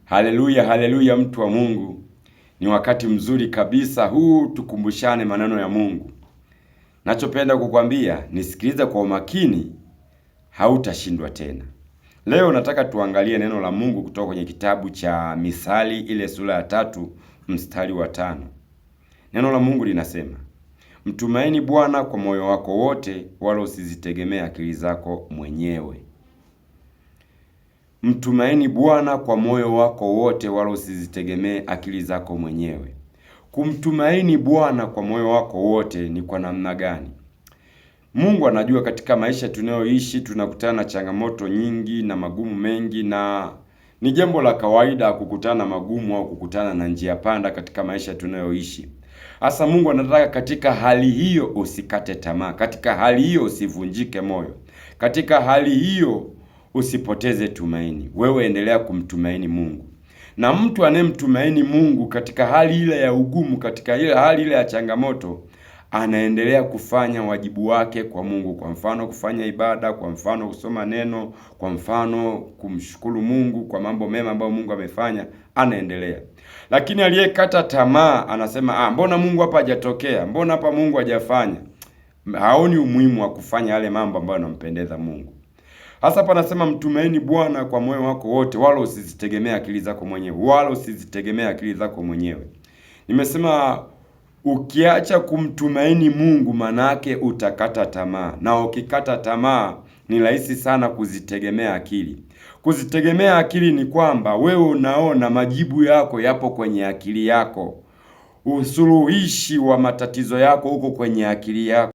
Haleluya, haleluya, mtu wa Mungu. Ni wakati mzuri kabisa huu tukumbushane maneno ya Mungu. Nachopenda kukwambia, nisikilize kwa umakini, hautashindwa tena. Leo nataka tuangalie neno la Mungu kutoka kwenye kitabu cha Misali ile sura ya 3 mstari wa 5. Neno la Mungu linasema, mtumaini Bwana kwa moyo wako wote, wala usizitegemee akili zako mwenyewe. Mtumaini Bwana kwa moyo wako wote, wala usizitegemee akili zako mwenyewe. Kumtumaini Bwana kwa moyo wako wote ni kwa namna gani? Mungu anajua katika maisha tunayoishi tunakutana na changamoto nyingi na magumu mengi, na ni jambo la kawaida kukutana na magumu au kukutana na njia panda katika maisha tunayoishi. Hasa Mungu anataka katika hali hiyo usikate tamaa, katika hali hiyo usivunjike moyo, katika hali hiyo usipoteze tumaini. Wewe endelea kumtumaini Mungu. Na mtu anayemtumaini Mungu katika hali ile ya ugumu, katika ile hali ile ya changamoto, anaendelea kufanya wajibu wake kwa Mungu. Kwa mfano kufanya ibada, kwa mfano kusoma neno, kwa mfano kumshukuru Mungu kwa mambo mema ambayo Mungu amefanya, anaendelea. Lakini aliyekata tamaa anasema, mbona Mungu hapa hajatokea? Mbona hapa Mungu hajafanya? Haoni umuhimu wa kufanya yale mambo ambayo yanampendeza Mungu. Hasa hapa anasema mtumaini Bwana kwa moyo wako wote, wala usizitegemee akili zako mwenyewe, wala usizitegemee akili zako mwenyewe. Nimesema ukiacha kumtumaini Mungu, manake utakata tamaa, na ukikata tamaa ni rahisi sana kuzitegemea akili. Kuzitegemea akili ni kwamba wewe unaona majibu yako yapo kwenye akili yako, usuluhishi wa matatizo yako huko kwenye akili yako.